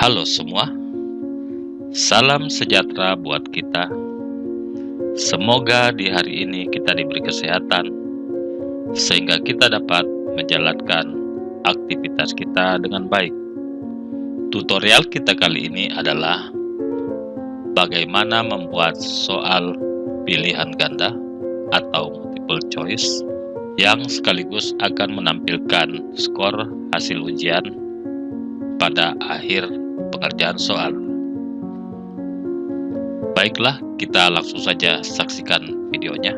Halo semua, salam sejahtera buat kita. Semoga di hari ini kita diberi kesehatan, sehingga kita dapat menjalankan aktivitas kita dengan baik. Tutorial kita kali ini adalah bagaimana membuat soal pilihan ganda atau multiple choice yang sekaligus akan menampilkan skor hasil ujian pada akhir pengerjaan soal. Baiklah, kita langsung saja saksikan videonya.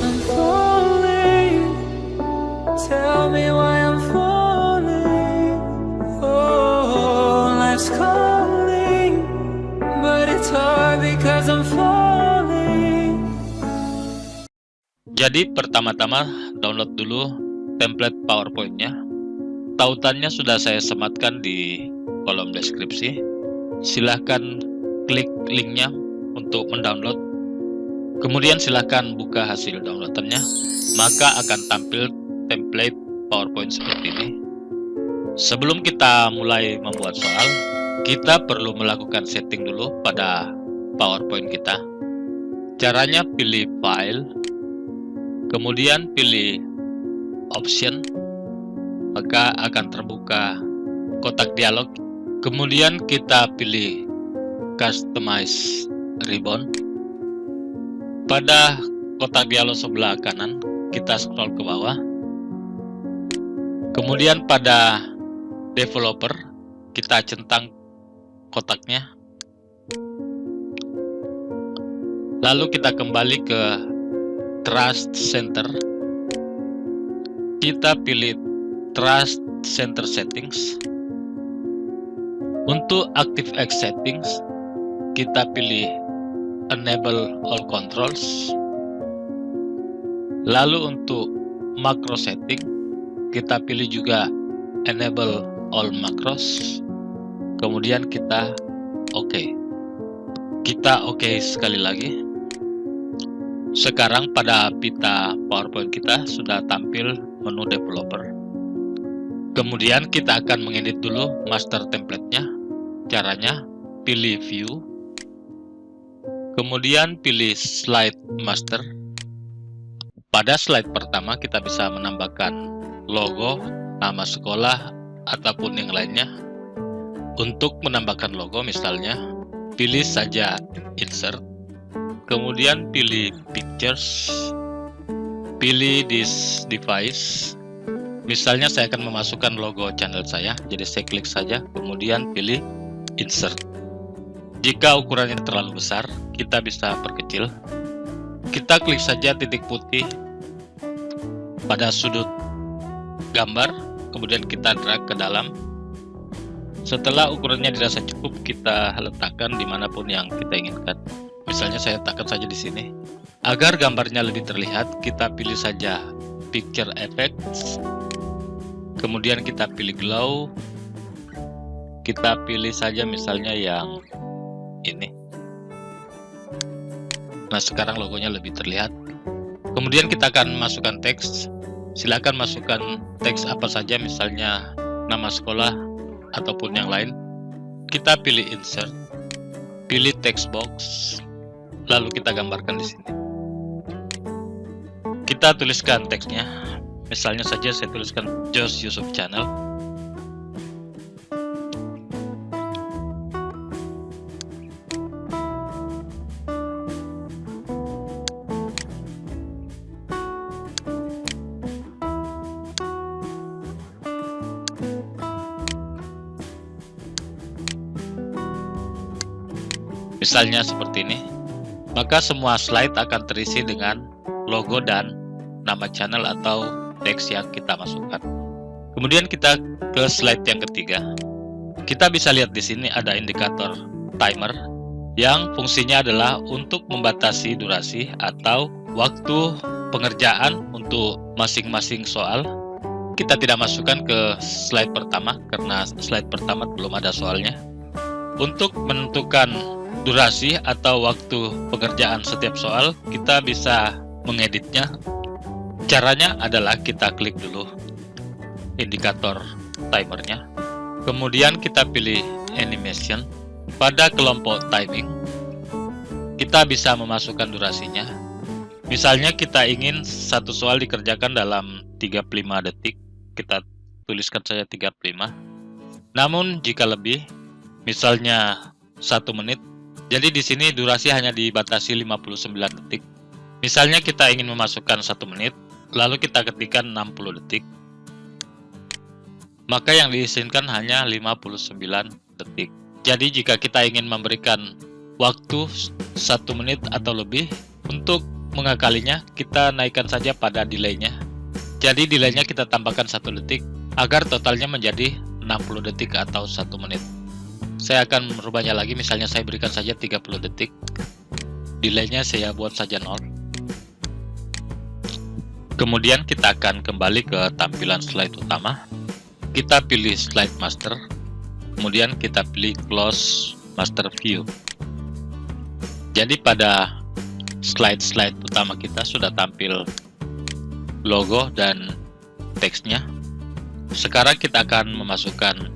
I'm falling. Tell me why I'm falling. Oh, life's calling, but it's hard because I'm falling. Jadi pertama-tama download dulu template PowerPoint-nya. Tautannya sudah saya sematkan di kolom deskripsi. Silahkan klik linknya untuk mendownload. Kemudian silahkan buka hasil downloadannya. Maka akan tampil template PowerPoint seperti ini. Sebelum kita mulai membuat soal, kita perlu melakukan setting dulu pada PowerPoint kita. Caranya pilih File, kemudian pilih Option, maka akan terbuka kotak dialog. Kemudian kita pilih Customize Ribbon. Pada kotak dialog sebelah kanan, kita scroll ke bawah. Kemudian pada Developer, kita centang kotaknya. Lalu kita kembali ke Trust Center. Kita pilih Trust Center Settings. Untuk ActiveX Settings, kita pilih Enable All Controls. Lalu untuk Macro Setting, kita pilih juga Enable All Macros. Kemudian kita OK. Kita OK sekali lagi. Sekarang pada pita PowerPoint kita sudah tampil menu developer. Kemudian kita akan mengedit dulu master template-nya. Caranya pilih view, kemudian pilih slide master. Pada slide pertama kita bisa menambahkan logo, nama sekolah, ataupun yang lainnya. Untuk menambahkan logo misalnya, pilih saja insert. Kemudian pilih Pictures, pilih This Device. Misalnya saya akan memasukkan logo channel saya, jadi saya klik saja, kemudian pilih Insert. Jika ukurannya terlalu besar, kita bisa perkecil. Kita klik saja titik putih pada sudut gambar, kemudian kita drag ke dalam. Setelah ukurannya dirasa cukup, kita letakkan dimanapun yang kita inginkan. Misalnya saya letakkan saja di sini. Agar gambarnya lebih terlihat, kita pilih saja Picture Effects. Kemudian kita pilih Glow. Kita pilih saja misalnya yang ini. Nah, sekarang logonya lebih terlihat. Kemudian kita akan masukkan teks. Silakan masukkan teks apa saja, misalnya nama sekolah ataupun yang lain. Kita pilih Insert. Pilih Text Box. Lalu kita gambarkan di sini. Kita tuliskan teksnya. Misalnya saja saya tuliskan Jos Yusuf Channel. Misalnya seperti ini. Maka semua slide akan terisi dengan logo dan nama channel atau teks yang kita masukkan. Kemudian kita ke slide yang ketiga. Kita bisa lihat di sini ada indikator timer yang fungsinya adalah untuk membatasi durasi atau waktu pengerjaan untuk masing-masing soal. Kita tidak masukkan ke slide pertama karena slide pertama belum ada soalnya. Untuk menentukan durasi atau waktu pengerjaan setiap soal, kita bisa mengeditnya, caranya adalah kita klik dulu indikator timernya, kemudian kita pilih animation. Pada kelompok timing, kita bisa memasukkan durasinya. Misalnya kita ingin satu soal dikerjakan dalam 35 detik, kita tuliskan saja 35. Namun jika lebih, misalnya 1 menit, jadi di sini durasi hanya dibatasi 59 detik. Misalnya kita ingin memasukkan 1 menit, lalu kita ketikkan 60 detik, maka yang diizinkan hanya 59 detik. Jadi jika kita ingin memberikan waktu 1 menit atau lebih, untuk mengakalinya kita naikkan saja pada delay-nya. Jadi delay-nya kita tambahkan 1 detik agar totalnya menjadi 60 detik atau 1 menit. Saya akan merubahnya lagi, misalnya saya berikan saja 30 detik. Delay-nya saya buat saja 0. Kemudian kita akan kembali ke tampilan slide utama. Kita pilih slide master. Kemudian kita pilih close master view. Jadi pada slide utama kita sudah tampil logo dan teksnya. Sekarang kita akan memasukkan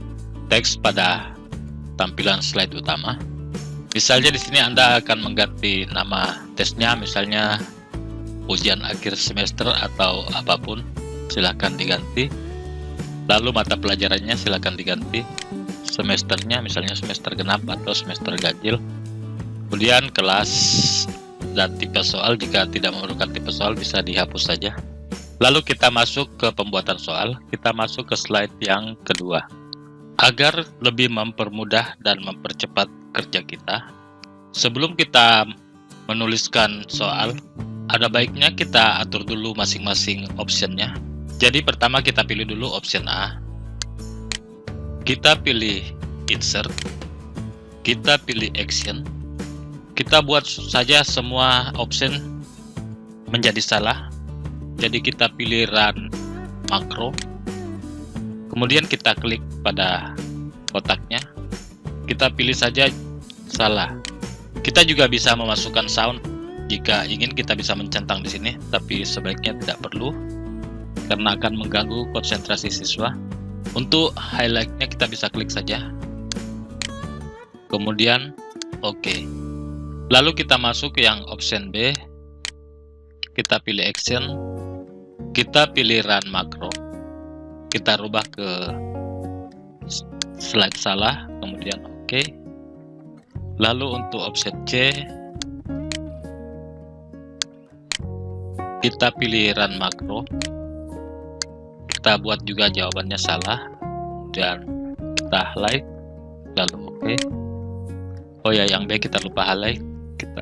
teks pada tampilan slide utama. Misalnya di sini Anda akan mengganti nama tesnya, misalnya ujian akhir semester atau apapun, silahkan diganti. Lalu mata pelajarannya silahkan diganti. Semesternya misalnya semester genap atau semester ganjil. Kemudian kelas dan tipe soal, jika tidak memerlukan tipe soal bisa dihapus saja. Lalu kita masuk ke pembuatan soal. Kita masuk ke slide yang kedua. Agar lebih mempermudah dan mempercepat kerja kita, sebelum kita menuliskan soal, ada baiknya kita atur dulu masing-masing optionnya. Jadi pertama kita pilih dulu option A. Kita pilih insert. Kita pilih action. Kita buat saja semua option menjadi salah. Jadi kita pilih run makro. Kemudian kita klik pada kotaknya. Kita pilih saja salah. Kita juga bisa memasukkan sound. Jika ingin kita bisa mencentang di sini, tapi sebaiknya tidak perlu karena akan mengganggu konsentrasi siswa. Untuk highlight-nya kita bisa klik saja. Kemudian oke. Lalu kita masuk ke yang option B. Kita pilih action. Kita pilih run makro. Kita rubah ke slide salah, kemudian oke. Lalu untuk option C, kita pilih run makro. Kita buat juga jawabannya salah, dan kita highlight, lalu oke. Oh ya, yang B kita lupa highlight. Kita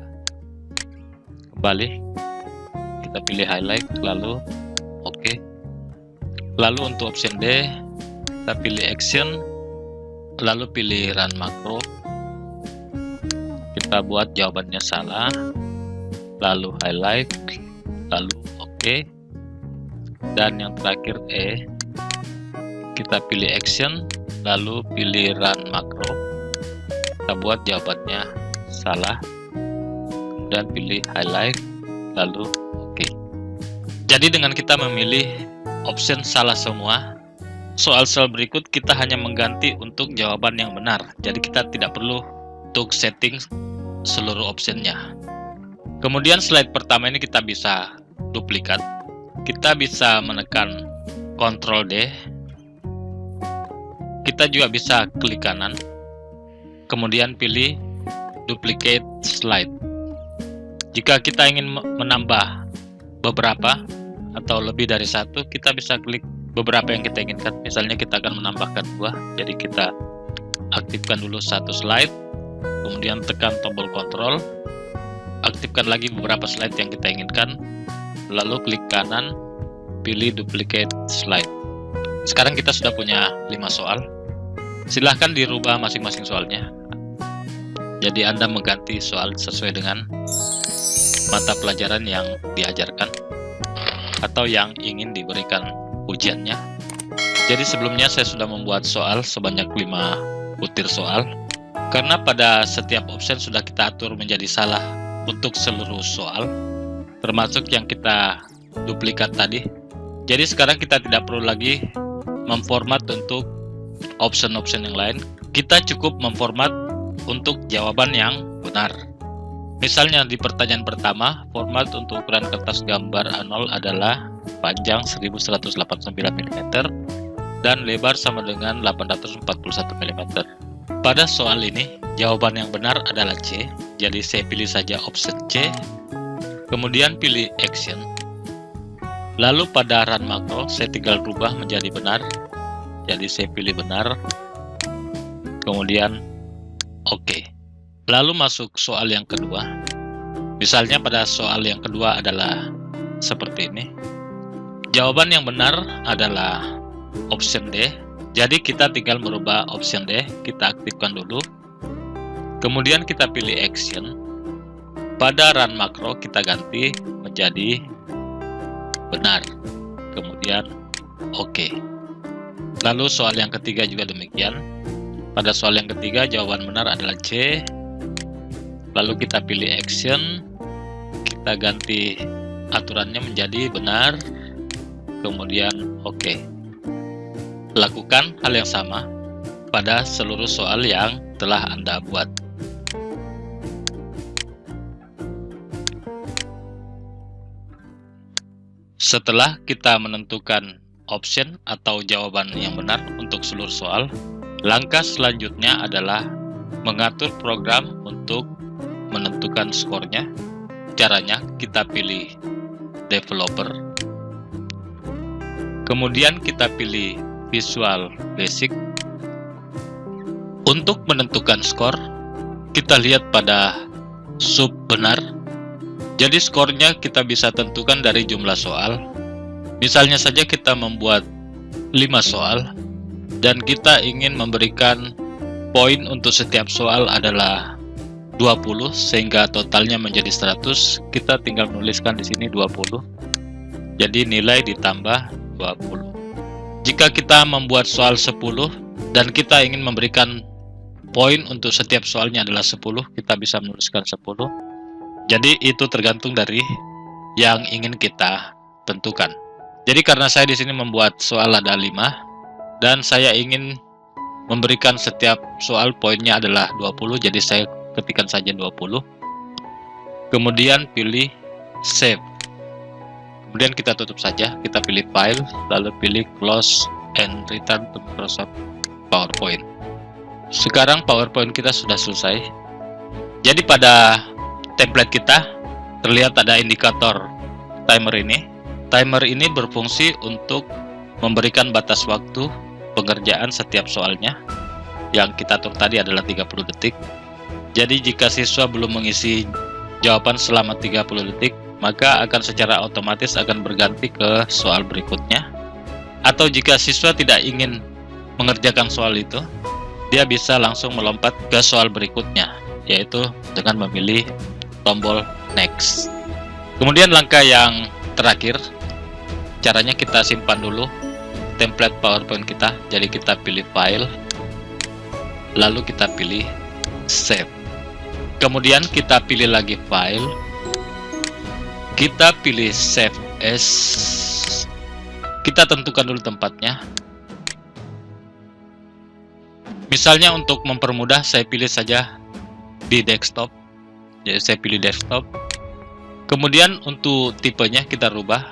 kembali, kita pilih highlight, lalu oke. Lalu untuk option D, kita pilih action, lalu pilih run makro. Kita buat jawabannya salah, lalu highlight, lalu oke. Dan yang terakhir E, kita pilih action, lalu pilih run makro. Kita buat jawabannya salah, kemudian pilih highlight, lalu oke. Jadi dengan kita memilih option salah semua, soal-soal berikut kita hanya mengganti untuk jawaban yang benar. Jadi kita tidak perlu untuk setting seluruh optionnya. Kemudian slide pertama ini kita bisa duplikat. Kita bisa menekan Ctrl D. Kita juga bisa klik kanan. Kemudian pilih duplicate slide. Jika kita ingin menambah beberapa atau lebih dari satu, kita bisa klik beberapa yang kita inginkan. Misalnya kita akan menambahkan 2, jadi kita aktifkan dulu satu slide, kemudian tekan tombol kontrol, aktifkan lagi beberapa slide yang kita inginkan, lalu klik kanan, pilih duplicate slide. Sekarang kita sudah punya 5 soal. Silahkan dirubah masing-masing soalnya. Jadi Anda mengganti soal sesuai dengan mata pelajaran yang diajarkan atau yang ingin diberikan ujiannya. Jadi sebelumnya saya sudah membuat soal sebanyak 5 butir soal. Karena pada setiap option sudah kita atur menjadi salah untuk seluruh soal. termasuk yang kita duplikat tadi. Jadi sekarang kita tidak perlu lagi memformat untuk option-option yang lain. Kita cukup memformat untuk jawaban yang benar. Misalnya di pertanyaan pertama, format untuk ukuran kertas gambar A0 adalah panjang 1189 mm dan lebar sama dengan 841 mm. Pada soal ini, jawaban yang benar adalah C, jadi saya pilih saja option C, kemudian pilih action. Lalu pada run makro, saya tinggal rubah menjadi benar, jadi saya pilih benar, kemudian OK. Lalu masuk soal yang kedua. Misalnya pada soal yang kedua adalah seperti ini. Jawaban yang benar adalah option D. Jadi kita tinggal merubah option D, kita aktifkan dulu. Kemudian kita pilih action. Pada run makro kita ganti menjadi benar. Kemudian OK. Lalu soal yang ketiga juga demikian. Pada soal yang ketiga jawaban benar adalah C. Lalu kita pilih action, kita ganti aturannya menjadi benar, kemudian OK. Lakukan hal yang sama pada seluruh soal yang telah Anda buat. Setelah kita menentukan option atau jawaban yang benar untuk seluruh soal, langkah selanjutnya adalah mengatur program untuk menentukan skornya. Caranya kita pilih developer, kemudian kita pilih Visual Basic. Untuk menentukan skor, kita lihat pada sub benar. Jadi skornya kita bisa tentukan dari jumlah soal. Misalnya saja kita membuat 5 soal dan kita ingin memberikan poin untuk setiap soal adalah 20 sehingga totalnya menjadi 100. Kita tinggal menuliskan di sini 20. Jadi nilai ditambah 20. Jika kita membuat soal 10 dan kita ingin memberikan poin untuk setiap soalnya adalah 10, kita bisa menuliskan 10. Jadi itu tergantung dari yang ingin kita tentukan. Jadi karena saya di sini membuat soal ada 5 dan saya ingin memberikan setiap soal poinnya adalah 20, jadi saya ketikkan saja 20. Kemudian pilih save. Kemudian kita tutup saja, kita pilih file, lalu pilih close and return to Microsoft PowerPoint. Sekarang PowerPoint kita sudah selesai. Jadi pada template kita terlihat ada indikator timer ini. Timer ini berfungsi untuk memberikan batas waktu pengerjaan setiap soalnya. Yang kita atur tadi adalah 30 detik. Jadi jika siswa belum mengisi jawaban selama 30 detik, maka akan secara otomatis akan berganti ke soal berikutnya. Atau jika siswa tidak ingin mengerjakan soal itu, dia bisa langsung melompat ke soal berikutnya, yaitu dengan memilih tombol next. Kemudian langkah yang terakhir, caranya kita simpan dulu template PowerPoint kita. Jadi kita pilih file, lalu kita pilih save. Kemudian kita pilih lagi file, kita pilih save as, kita tentukan dulu tempatnya. Misalnya untuk mempermudah saya pilih saja di desktop, jadi saya pilih desktop. Kemudian untuk tipenya kita rubah,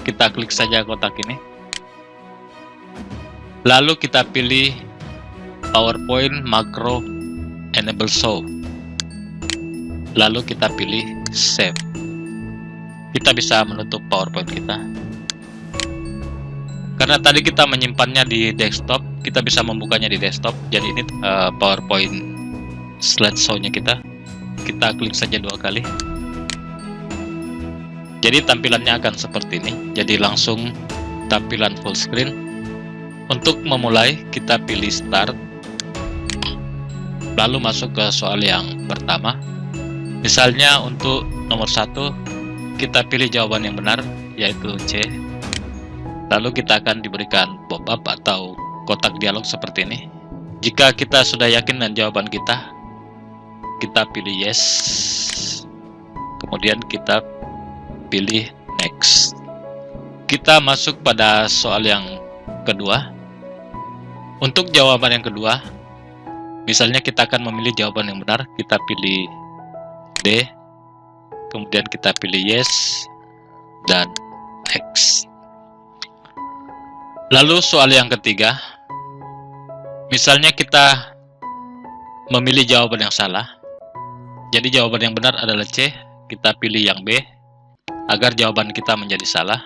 kita klik saja kotak ini, lalu kita pilih PowerPoint Macro Enable Show, lalu kita pilih save. Kita bisa menutup PowerPoint kita. Karena tadi kita menyimpannya di desktop, kita bisa membukanya di desktop. Jadi ini PowerPoint slideshow-nya kita. Kita klik saja 2 kali. Jadi tampilannya akan seperti ini. Jadi langsung tampilan full screen. Untuk memulai, kita pilih start, lalu masuk ke soal yang pertama. Misalnya untuk nomor 1, kita pilih jawaban yang benar, yaitu C. Lalu kita akan diberikan pop-up atau kotak dialog seperti ini. Jika kita sudah yakin dengan jawaban kita pilih yes. kemudian kita pilih next. Kita masuk pada soal yang kedua. Untuk jawaban yang kedua, misalnya kita akan memilih jawaban yang benar, kita pilih D, kemudian kita pilih yes, dan X. Lalu soal yang ketiga, misalnya kita memilih jawaban yang salah, jadi jawaban yang benar adalah C, kita pilih yang B, agar jawaban kita menjadi salah.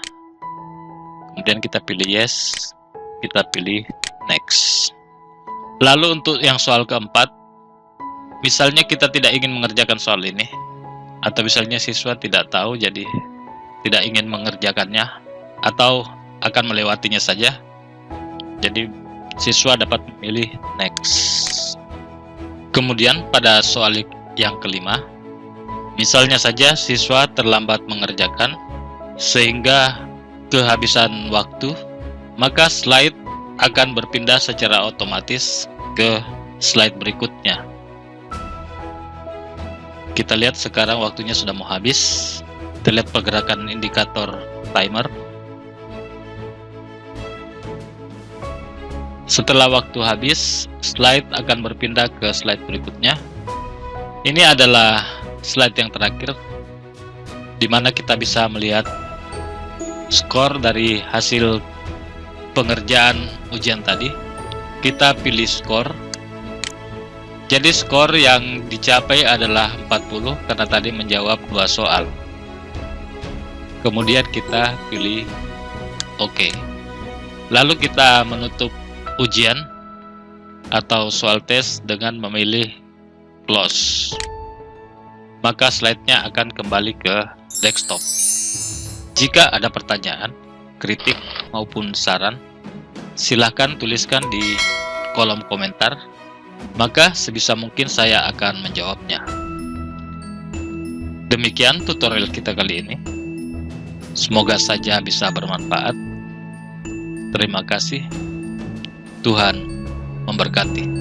Kemudian kita pilih yes, kita pilih next. Lalu untuk yang soal keempat, misalnya kita tidak ingin mengerjakan soal ini, atau misalnya siswa tidak tahu jadi tidak ingin mengerjakannya, atau akan melewatinya saja, jadi siswa dapat memilih next. Kemudian pada soal yang kelima, misalnya saja siswa terlambat mengerjakan sehingga kehabisan waktu, maka slide akan berpindah secara otomatis ke slide berikutnya. Kita lihat sekarang waktunya sudah mau habis. Kita lihat pergerakan indikator timer. Setelah waktu habis, slide akan berpindah ke slide berikutnya. Ini adalah slide yang terakhir, di mana kita bisa melihat skor dari hasil pengerjaan ujian tadi. Kita pilih skor. Jadi skor yang dicapai adalah 40 karena tadi menjawab 2 soal. Kemudian kita pilih OK. Lalu kita menutup ujian atau soal tes dengan memilih close. Maka slide-nya akan kembali ke desktop. Jika ada pertanyaan, kritik maupun saran, silahkan tuliskan di kolom komentar, maka sebisa mungkin saya akan menjawabnya. Demikian tutorial kita kali ini. Semoga saja bisa bermanfaat. Terima kasih. Tuhan memberkati.